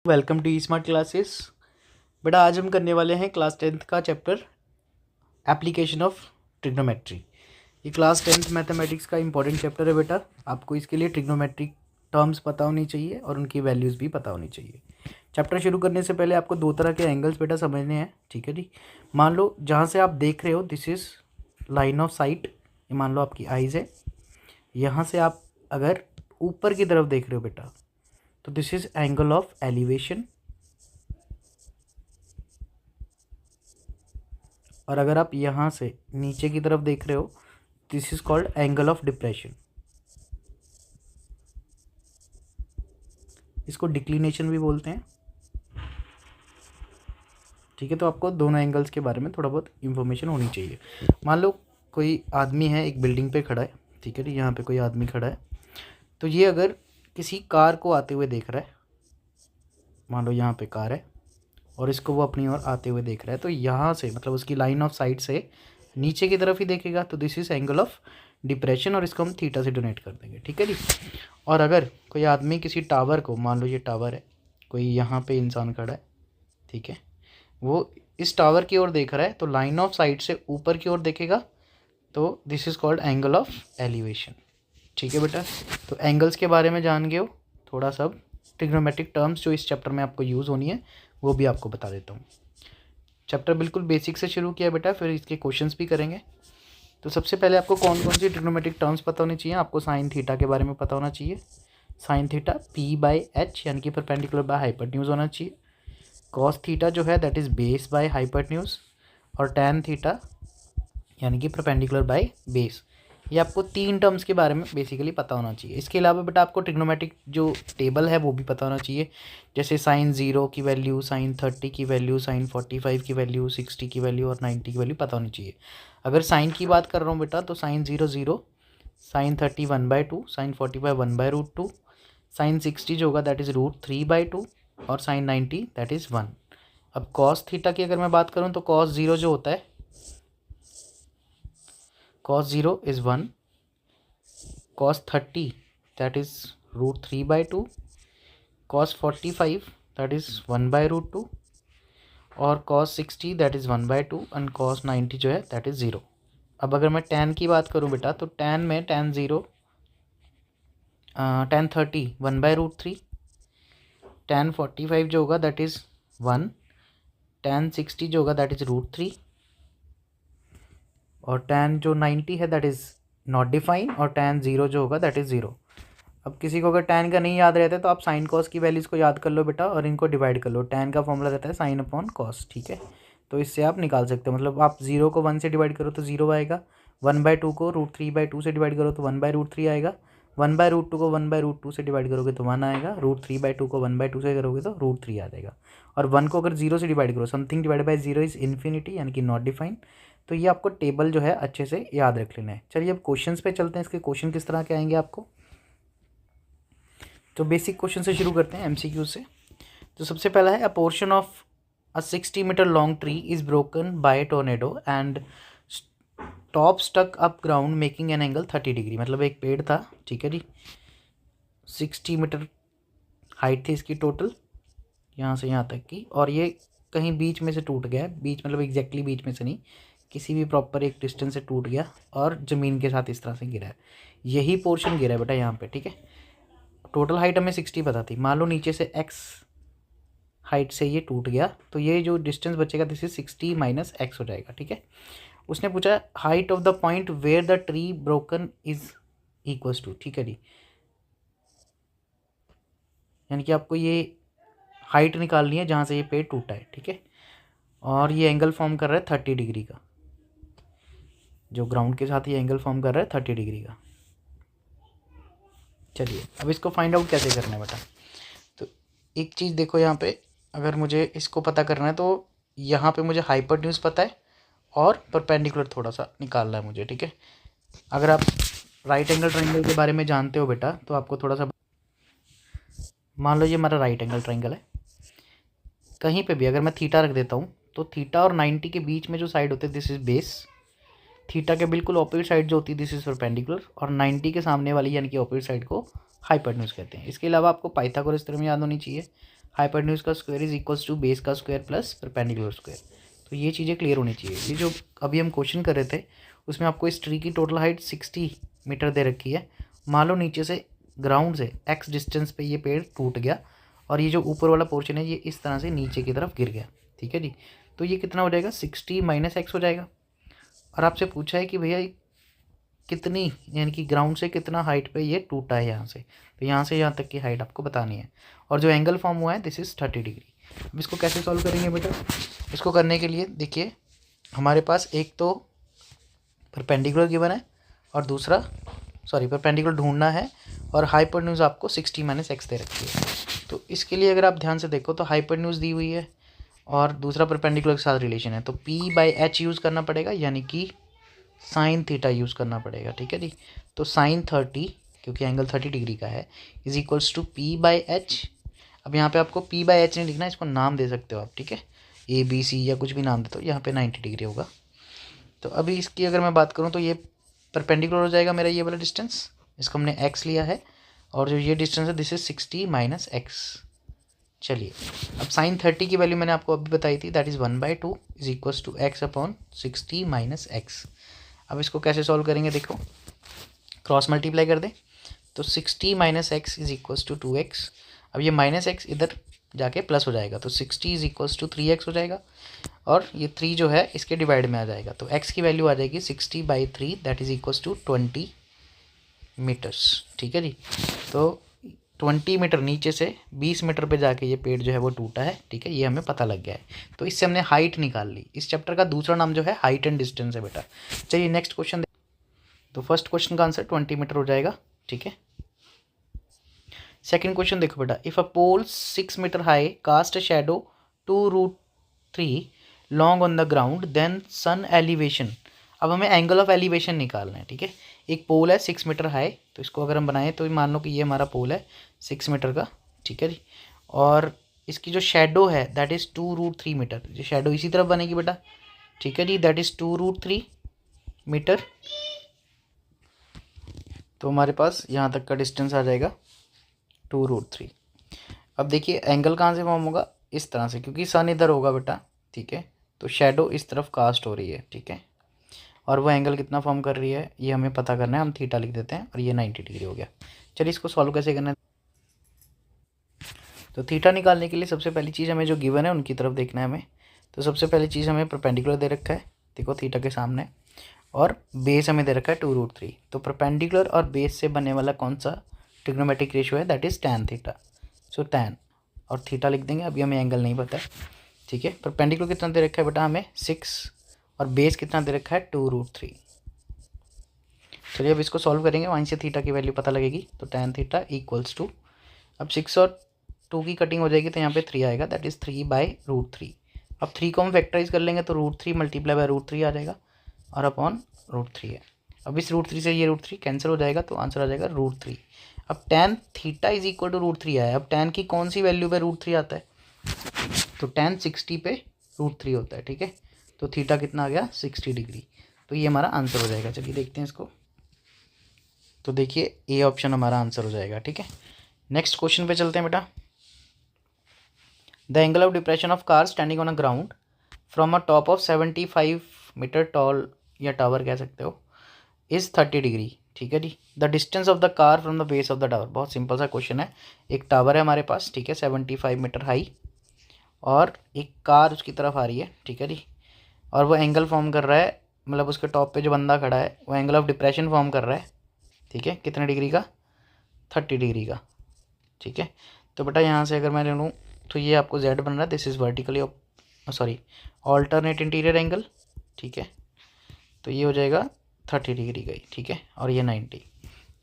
Welcome to smart classes. बेटा आज हम करने वाले हैं क्लास 10th का चैप्टर एप्लीकेशन ऑफ ट्रिग्नोमेट्री। ये क्लास 10th मैथमेटिक्स का इंपॉर्टेंट चैप्टर है बेटा। आपको इसके लिए ट्रिग्नोमेट्रिक टर्म्स पता होनी चाहिए और उनकी वैल्यूज़ भी पता होनी चाहिए। चैप्टर शुरू करने से पहले आपको दो तरह के एंगल्स बेटा समझने हैं, ठीक है जी। मान लो जहाँ से आप देख रहे हो this is line of site, ये मान लो आपकी आइज़ है। यहाँ से आप अगर ऊपर की तरफ देख रहे हो बेटा तो this is angle of elevation, और अगर आप यहाँ से नीचे की तरफ देख रहे हो this is called angle of depression. इसको डिक्लिनेशन भी बोलते हैं, ठीक है। तो आपको दोनों एंगल्स के बारे में थोड़ा बहुत इंफॉर्मेशन होनी चाहिए। मान लो कोई आदमी है एक बिल्डिंग पे खड़ा है, ठीक है। यहाँ पे कोई आदमी खड़ा है, तो ये अगर किसी कार को आते हुए देख रहा है, मान लो यहाँ पे कार है और इसको वो अपनी ओर आते हुए देख रहा है, तो यहाँ से मतलब उसकी लाइन ऑफ साइट से नीचे की तरफ ही देखेगा, तो this is angle of depression और इसको हम थीटा से डोनेट कर देंगे, ठीक है जी। और अगर कोई आदमी किसी टावर को, मान लो ये टावर है, कोई यहाँ पे इंसान खड़ा है, ठीक है, वो इस टावर की ओर देख रहा है, तो लाइन ऑफ साइट से ऊपर की ओर देखेगा, तो this is called angle of elevation, ठीक है बेटा। तो एंगल्स के बारे में जान गए हो थोड़ा सब। ट्रिग्नोमेट्रिक टर्म्स जो इस चैप्टर में आपको यूज़ होनी है वो भी आपको बता देता हूँ। चैप्टर बिल्कुल बेसिक से शुरू किया बेटा, फिर इसके क्वेश्चंस भी करेंगे। तो सबसे पहले आपको कौन कौन सी ट्रिग्नोमेट्रिक टर्म्स पता होनी चाहिए। आपको साइन थीटा के बारे में पता होना चाहिए। साइन थीटा P/H यानी कि परपेंडिकुलर बाय हाइपोटेन्यूज होना चाहिए। कॉस थीटा जो है that is base by hypotenuse, और टैन थीटा यानी कि परपेंडिकुलर बाय बेस। ये आपको तीन टर्म्स के बारे में बेसिकली पता होना चाहिए। इसके अलावा बेटा आपको ट्रिग्नोमेट्रिक जो टेबल है वो भी पता होना चाहिए, जैसे साइन 0 की वैल्यू, साइन 30 की वैल्यू, साइन 45 की वैल्यू, 60 की वैल्यू और 90 की वैल्यू पता होनी चाहिए। अगर साइन की बात कर रहा हूँ बेटा तो साइन 0 0, साइन 30 1/2, साइन 45 1/√2, साइन 60 जो होगा दैट इज़ √3/2 और साइन 90 दैट इज़ 1। अब कॉस थीटा की अगर मैं बात करूँ तो कॉस 0 जो होता है, cos 0 is 1, cos 30 that is √3/2, cos 45 that is 1/√2 और cos 60 that is 1/2 and cos 90 जो है that is 0। अब अगर मैं tan की बात करूँ बेटा तो tan में tan 0 tan 30 1/√3, tan 45 जो होगा दैट इज़ 1, tan 60 जो होगा दैट इज़ √3 और tan जो 90 है दैट इज़ नॉट डिफाइन और tan 0 जो होगा दैट इज़ 0। अब किसी को अगर tan का नहीं याद रहता है तो आप साइन कॉस की वैल्यूज़ को याद कर लो बेटा और इनको डिवाइड कर लो। tan का फॉर्मूला रहता है साइन अपॉन कॉस, ठीक है। तो इससे आप निकाल सकते हो, मतलब आप 0 को 1 से डिवाइड करो तो 0 आएगा, 1/2 को √3/2 से डिवाइड करो तो 1/√3 आएगा, 1/√2 को 1/√2 से डिवाइड करोगे तो 1 आएगा, √3/2 को 1/2 से करोगे तो √3 आ जाएगा, और 1 को अगर 0 से डिवाइड करो, something divide by 0 is infinity यानी कि नॉट डिफाइन। तो ये आपको टेबल जो है अच्छे से याद रख लेना है। चलिए अब क्वेश्चंस पे चलते हैं। इसके क्वेश्चन किस तरह के आएंगे आपको, तो बेसिक क्वेश्चन से शुरू करते हैं, एमसीक्यू से। तो सबसे पहला है, a portion of a 60 metre long tree is broken by tornado and top stuck up ground making an angle 30 degree. मतलब एक पेड़ था, ठीक है जी, 60 मीटर हाइट थी इसकी टोटल, यहाँ से यहाँ तक की, और ये कहीं बीच में से टूट गया है। बीच मतलब एग्जैक्टली बीच में से नहीं, किसी भी प्रॉपर एक डिस्टेंस से टूट गया और ज़मीन के साथ इस तरह से गिरा है। यही पोर्शन गिरा है बेटा यहाँ पे, ठीक है। टोटल हाइट हमें 60 पता थी, मान लो नीचे से x हाइट से ये टूट गया, तो ये जो डिस्टेंस बचेगा दिस इज 60 माइनस x हो जाएगा, ठीक है। उसने पूछा height of the point where the tree broken is equals to, ठीक है जी, यानी कि आपको ये हाइट निकालनी है जहाँ से ये पेड़ टूटा है, ठीक है। और ये एंगल फॉर्म कर रहा है 30 डिग्री का, जो ग्राउंड के साथ ये एंगल फॉर्म कर रहा है 30 डिग्री का। चलिए अब इसको फाइंड आउट कैसे करना है बेटा। तो एक चीज़ देखो यहाँ पे, अगर मुझे इसको पता करना है तो यहाँ पे मुझे हाइपोटेन्यूज पता है और परपेंडिकुलर थोड़ा सा निकालना है मुझे, ठीक है। अगर आप राइट एंगल ट्रायंगल के बारे में जानते हो बेटा तो आपको थोड़ा सा, मान लो ये हमारा राइट एंगल ट्रायंगल है, कहीं पे भी अगर मैं थीटा रख देता हूँ तो थीटा और 90 के बीच में जो साइड होते हैं दिस इज बेस, थीटा के बिल्कुल ऑपोजिट साइड जो होती है दिस इज परपेंडिकुलर, और 90 के सामने वाली यानी कि ऑपोजिट साइड को हाइपोटेन्यूज कहते हैं। इसके अलावा आपको पाइथागोरस थ्योरम याद होनी चाहिए। हाइपोटेन्यूज का square is equals to base का स्क्वायर प्लस परपेंडिकुलर स्क्वायर। तो ये चीज़ें क्लियर होनी चाहिए। ये जो अभी हम क्वेश्चन कर रहे थे उसमें आपको इस ट्री की टोटल हाइट 60 मीटर दे रखी है। मान लो नीचे से ग्राउंड से x डिस्टेंस पे ये पेड़ टूट गया और ये जो ऊपर वाला पोर्शन है ये इस तरह से नीचे की तरफ गिर गया, ठीक है जी। तो ये कितना हो जाएगा, 60 माइनस एक्स हो जाएगा। और आपसे पूछा है कि भैया कितनी, यानी कि ग्राउंड से कितना हाइट पे ये टूटा है यहाँ से, तो यहाँ से यहाँ तक की हाइट आपको बतानी है। और जो एंगल फॉर्म हुआ है दिस इज़ 30 डिग्री। अब इसको कैसे सॉल्व करेंगे बेटा? इसको करने के लिए देखिए हमारे पास एक तो परपेंडिकुलर गिवन है और दूसरा परपेंडिकुलर ढूंढना है और हाइपोटेन्यूज आपको 60 माइनस एक्स दे रखी है। तो इसके लिए अगर आप ध्यान से देखो तो हाइपोटेन्यूज दी हुई है और दूसरा परपेंडिकुलर के साथ रिलेशन है, तो P/H यूज़ करना पड़ेगा, यानी कि साइन थीटा यूज़ करना पड़ेगा, ठीक है जी। तो साइन 30, क्योंकि एंगल 30 डिग्री का है, इज इक्वल्स टू P/H। अब यहाँ पे आपको P/H नहीं लिखना, इसको नाम दे सकते हो आप, ठीक है, ABC या कुछ भी नाम दे दो, यहाँ पे 90 डिग्री होगा। तो अभी इसकी अगर मैं बात करूँ तो ये परपेंडिकुलर हो जाएगा मेरा ये वाला डिस्टेंस, इसको हमने x लिया है, और जो ये डिस्टेंस है दिस इज 60 माइनस एक्स। चलिए अब साइन 30 की वैल्यू मैंने आपको अभी बताई थी, that is 1/2 is equals to x upon 60 minus x. अब इसको कैसे सॉल्व करेंगे, देखो क्रॉस मल्टीप्लाई कर दें तो 60 minus x is equals to 2x। अब ये माइनस एक्स इधर जाके प्लस हो जाएगा, तो 60 इज इक्वल्स टू 3x हो जाएगा, और ये 3 जो है इसके डिवाइड में आ जाएगा, तो x की वैल्यू आ जाएगी 60/3 that is equals to 20 metres, ठीक है जी। तो 20 मीटर नीचे से 20 मीटर पे जाके ये पेड़ जो है वो टूटा है, ठीक है, ये हमें पता लग गया है। तो इससे हमने हाइट निकाल ली। इस चैप्टर का दूसरा नाम जो है हाइट एंड डिस्टेंस है बेटा। चलिए नेक्स्ट क्वेश्चन। तो फर्स्ट क्वेश्चन का आंसर 20 मीटर हो जाएगा, ठीक है। सेकंड क्वेश्चन देखो बेटा, if a pole 6 metre high cast a shadow 2√3 long on the ground then sun elevation. अब हमें एंगल ऑफ एलिवेशन निकालना है, ठीक है। एक पोल है 6 मीटर हाई, तो इसको अगर हम बनाएं तो मान लो कि ये हमारा पोल है 6 मीटर का, ठीक है जी, और इसकी जो शेडो है दैट इज़ 2√3 मीटर। जो शेडो इसी तरफ बनेगी बेटा, ठीक है जी, दैट इज़ 2√3 मीटर। तो हमारे पास यहाँ तक का डिस्टेंस आ जाएगा 2√3। अब देखिए एंगल कहाँ से फॉर्म होगा, इस तरह से, क्योंकि सन इधर होगा बेटा, ठीक है, तो शेडो इस तरफ कास्ट हो रही है, ठीक है, और वो एंगल कितना फॉर्म कर रही है ये हमें पता करना है, हम थीटा लिख देते हैं, और ये 90 डिग्री हो गया। चलिए इसको सॉल्व कैसे करना है। तो थीटा निकालने के लिए सबसे पहली चीज़ हमें जो गिवन है उनकी तरफ देखना है हमें। तो सबसे पहली चीज़ हमें परपेंडिकुलर दे रखा है, देखो थीटा के सामने, और बेस हमें दे रखा है 2√3। तो परपेंडिकुलर और बेस से बनने वाला कौन सा ट्रिग्नोमेट्रिक रेशियो है, that is tan theta. So tan और थीटा लिख देंगे, अभी हमें एंगल नहीं पता है, ठीक है। परपेंडिकुलर कितना दे रखा है बेटा हमें 6, और बेस कितना दे रखा है 2√3। चलिए अब इसको सॉल्व करेंगे, वहीं से थीटा की वैल्यू पता लगेगी। तो tan थीटा इक्वल्स टू, अब 6 और 2 की कटिंग हो जाएगी तो यहाँ पे 3 आएगा, दैट इज़ 3/√3। अब 3 को हम फैक्टराइज कर लेंगे तो √3 मल्टीप्लाई बाय √3 आ जाएगा, और अपॉन √3 है। अब इस √3 से ये √3 कैंसिल हो जाएगा, तो आंसर आ जाएगा √3। अब tan theta is equal to √3 आया। अब tan की कौन सी वैल्यू पे √3 आता है, तो tan 60 पे √3 होता है, ठीक है। तो थीटा कितना आ गया 60 डिग्री। तो ये हमारा आंसर हो जाएगा। चलिए देखते हैं इसको। तो देखिए ए ऑप्शन हमारा आंसर हो जाएगा, ठीक है। नेक्स्ट क्वेश्चन पे चलते हैं बेटा। The angle of depression of car standing on a ground from a top of 75 meter tall, या टावर कह सकते हो, इज़ 30 डिग्री, ठीक है जी। The distance of the car from the base of the tower. बहुत सिंपल सा question है। एक टावर है हमारे पास, ठीक है, 75 मीटर हाई, और एक कार उसकी तरफ आ रही है, ठीक है जी, और वो एंगल फॉर्म कर रहा है, मतलब उसके टॉप पे जो बंदा खड़ा है वो एंगल ऑफ डिप्रेशन फॉर्म कर रहा है, ठीक है, कितने डिग्री का, 30 डिग्री का, ठीक है। तो बेटा यहाँ से अगर मैं ले लूँ तो ये आपको जेड बन रहा है, this is vertically alternate interior angle, ठीक है। तो ये हो जाएगा 30 डिग्री का ही, ठीक है, और ये 90।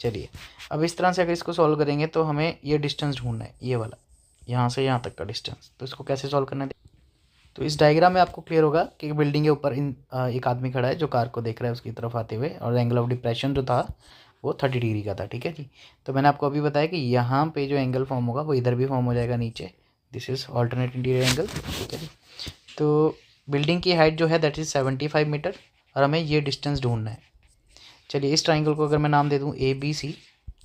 चलिए अब इस तरह से अगर इसको सॉल्व करेंगे तो हमें ये डिस्टेंस ढूंढना है, ये वाला यहाँ से यहाँ तक का डिस्टेंस। तो इसको कैसे सॉल्व करना है, तो इस डायग्राम में आपको क्लियर होगा कि बिल्डिंग के ऊपर एक आदमी खड़ा है जो कार को देख रहा है उसकी तरफ आते हुए, और एंगल ऑफ डिप्रेशन जो था वो 30 डिग्री का था, ठीक है जी। तो मैंने आपको अभी बताया कि यहाँ पे जो एंगल फॉर्म होगा वो इधर भी फॉर्म हो जाएगा नीचे, this is alternate interior angle, ठीक है जी। तो बिल्डिंग की हाइट जो है दैट इज़ 75 मीटर, और हमें ये डिस्टेंस ढूंढना है। चलिए इस ट्राइंगल को अगर मैं नाम दे दूँ ABC,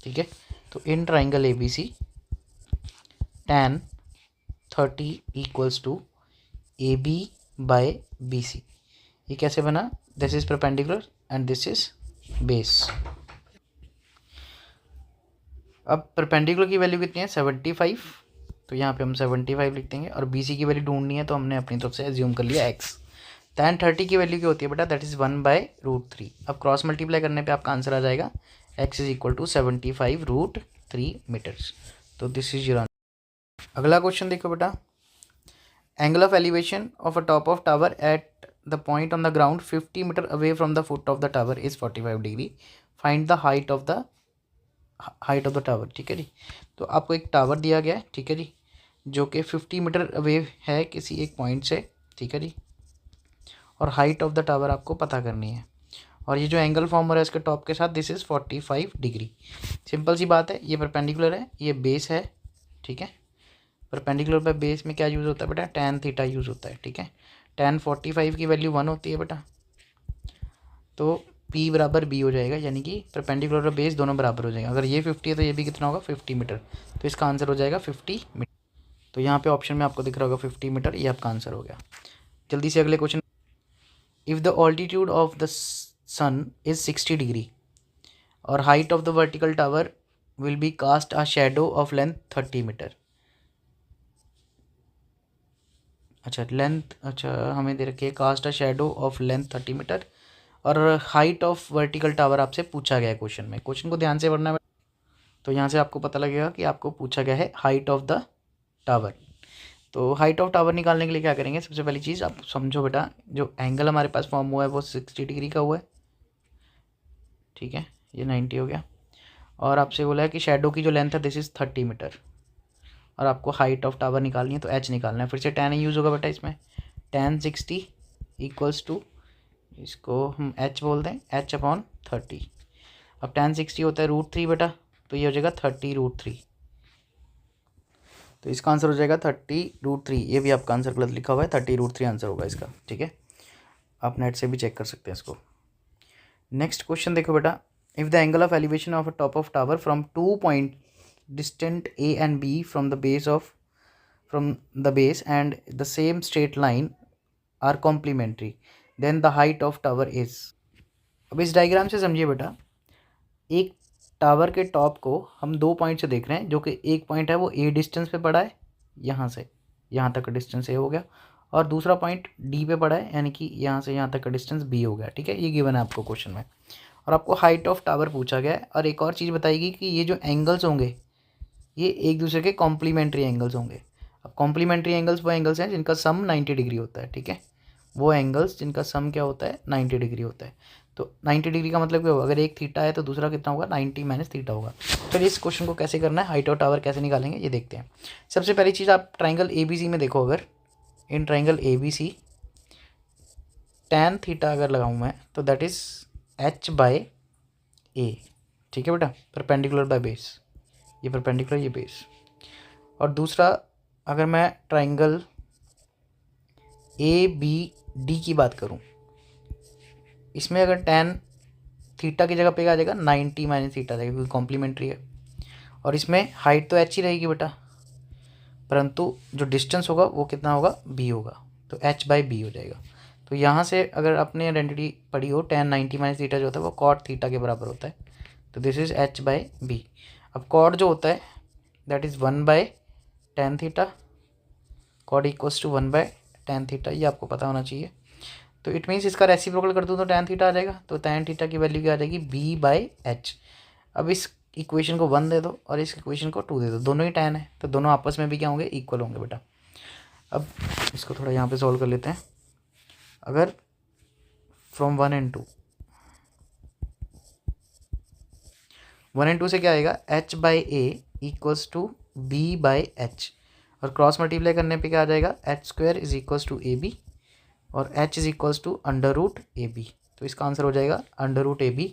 ठीक है, तो in triangle ABC tan 30 equals to A B by B C. ये कैसे बना? This is perpendicular and this is base. अब परपेंडिकुलर की वैल्यू कितनी है? 75। तो यहाँ पे हम 75 लिख देंगे और बी सी की वैल्यू ढूंढनी है तो हमने अपनी तरफ से एज्यूम कर लिया एक्स। tan 30 की वैल्यू क्या होती है बेटा? That is 1/√3। अब क्रॉस मल्टीप्लाई करने पे आपका आंसर आ जाएगा x is equal to 75√3 metres. तो दिस इज योर आंसर। अगला क्वेश्चन देखो बेटा, angle of elevation of a top of tower at the point on the ground 50 metre away from the foot of the tower is 45 degree. Find the height of the tower. ठीक है जी। तो आपको एक tower दिया गया है, ठीक है जी, जो कि 50 मीटर अवे है किसी एक पॉइंट से, ठीक है जी, और हाइट ऑफ द टावर आपको पता करनी है। और ये जो एंगल फॉर्म हो रहा है इसके टॉप के साथ, दिस इज़ 45 डिग्री। सिंपल सी बात है, ये परपेंडिकुलर है, ये बेस है, ठीक है। परपेंडिकुलर बाय बेस में क्या यूज़ होता है बेटा? tan थीटा यूज़ होता है, ठीक है। tan 45 की वैल्यू 1 होती है बेटा, तो P बराबर B हो जाएगा, यानी कि परपेंडिकुलर और बेस दोनों बराबर हो जाएंगे। अगर ये 50 है तो ये भी कितना होगा? 50 मीटर। तो इसका आंसर हो जाएगा 50 मीटर। तो यहाँ पे ऑप्शन में आपको दिख रहा होगा 50 मीटर, ये आपका आंसर हो गया। जल्दी से अगले question. If the altitude of the sun is 60 degree और height of the vertical tower will be cast a shadow of length 30 meter. अच्छा लेंथ, अच्छा हमें दे रखी है cast a shadow of length 30 meter और हाइट ऑफ वर्टिकल टावर आपसे पूछा गया है क्वेश्चन में। क्वेश्चन को ध्यान से पढ़ना है। तो यहाँ से आपको पता लगेगा कि आपको पूछा गया है हाइट ऑफ द टावर। तो हाइट ऑफ टावर निकालने के लिए क्या करेंगे? सबसे पहली चीज़ आप समझो बेटा, जो एंगल हमारे पास फॉर्म हुआ है वो 60 डिग्री का हुआ है, ठीक है, ये 90 हो गया। और आपसे बोला है कि शेडो की जो लेंथ है दिस इज़ 30 मीटर और आपको हाइट ऑफ टावर निकालनी है, तो एच निकालना है। फिर से tan यूज़ होगा बेटा इसमें, tan 60 इक्वल्स टू, इसको हम एच बोल दें, h/30। अब tan 60 होता है √3 बेटा, तो ये हो जाएगा 30√3। तो इसका आंसर हो जाएगा 30√3। ये भी आपका आंसर गलत लिखा हुआ है, 30√3 आंसर होगा इसका, ठीक है। आप नेट से भी चेक कर सकते हैं इसको। नेक्स्ट क्वेश्चन देखो बेटा, if the angle of elevation of a top of tower from 2 point distant A and B from the base and the same straight line are complementary, then the height of tower is। अब इस diagram से समझिए बेटा, एक tower के top को हम 2 point से देख रहे हैं, जो कि एक पॉइंट है वो A डिस्टेंस पे पड़ा है, यहाँ से यहाँ तक का डिस्टेंस A हो गया, और दूसरा पॉइंट D पे पड़ा है, यानी कि यहाँ से यहाँ तक का डिस्टेंस B हो गया, ठीक है। ये गिवन है आपको क्वेश्चन में, और आपको हाइट ऑफ टावर पूछा गया है। और एक और चीज़ बताएगी कि ये जो एंगल्स होंगे ये एक दूसरे के कॉम्प्लीमेंट्री एंगल्स होंगे। अब कॉम्प्लीमेंट्री एंगल्स वो एंगल्स हैं जिनका सम 90 डिग्री होता है, ठीक है। वो एंगल्स जिनका सम क्या होता है? 90 डिग्री होता है। तो 90 डिग्री का मतलब क्या होगा? अगर एक थीटा है तो दूसरा कितना होगा? 90 माइनस थीटा होगा। फिर इस क्वेश्चन को कैसे करना है, हाइट ऑफ टावर कैसे निकालेंगे, ये देखते हैं। सबसे पहली चीज़, आप ट्राइंगल ABC में देखो, अगर इन ट्राइंगल ABC tan थीटा अगर लगाऊँ मैं, तो दैट इज़ h/a, ठीक है बेटा, परपेंडिकुलर बाय बेस, ये परपेंडिकुलर ये बेस। और दूसरा, अगर मैं ट्राइंगल ABD की बात करूं, इसमें अगर tan थीटा की जगह पे आ जाएगा 90 माइनस थीटा जाएगा, क्योंकि कॉम्प्लीमेंट्री है। और इसमें हाइट तो h ही रहेगी बेटा, परंतु जो डिस्टेंस होगा वो कितना होगा? b होगा, तो h/b हो जाएगा। तो यहाँ से अगर आपने आइडेंटिटी पढ़ी हो, tan 90 माइनस थीटा जो होता है वो cot थीटा के बराबर होता है, तो दिस इज़ h/b। अब cot जो होता है दैट इज़ 1/tan थीटा, cot इक्वल्स टू 1/tan थीटा, ये आपको पता होना चाहिए। तो इट मीन्स इसका रेसिप्रोकल कर दूँ तो tan थीटा आ जाएगा, तो tan थीटा की वैल्यू क्या आ जाएगी? b/h। अब इस इक्वेशन को 1 दे दो और इस इक्वेशन को 2 दे दो, दोनों ही tan है, तो दोनों आपस में भी क्या होंगे? इक्वल होंगे बेटा। अब इसको थोड़ा यहाँ पे सॉल्व कर लेते हैं। अगर फ्रॉम 1 and 2 से क्या आएगा? h/a इक्वल्स टू b/h, और क्रॉस मल्टीप्लाई करने पे क्या आ जाएगा? h² is equals to ab और h is equals to √ab। तो इसका आंसर हो जाएगा √ab।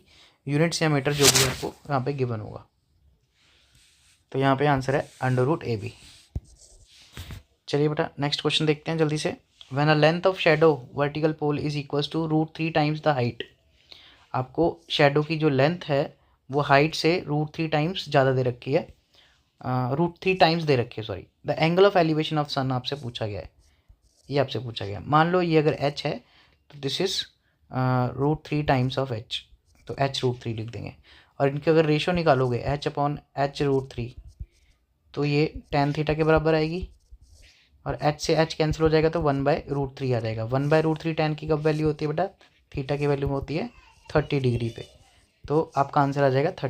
यूनिट्स या मीटर जो भी आपको यहाँ पे गिवन होगा, तो यहाँ पे आंसर है √ab। चलिए बेटा नेक्स्ट क्वेश्चन देखते हैं जल्दी से। When a length of shadow vertical pole is equals to √3 times the height. आपको शेडो की जो लेंथ है वो हाइट से √3 टाइम्स ज़्यादा दे रखी है, √3 टाइम्स दे रखी है, sorry, the angle of elevation of sun आपसे पूछा गया है, ये आपसे पूछा गया है। मान लो ये अगर h है तो this is √3 times of h, तो h √3 लिख देंगे। और इनके अगर रेशो निकालोगे h/h√3 तो ये tan थीटा के बराबर आएगी, और h से h कैंसिल हो जाएगा तो 1/√3 आ जाएगा। 1/√3 tan की कब वैल्यू होती है बेटा? थीटा की वैल्यू होती है 30 डिग्री पे। तो आपका आंसर आ जाएगा 30।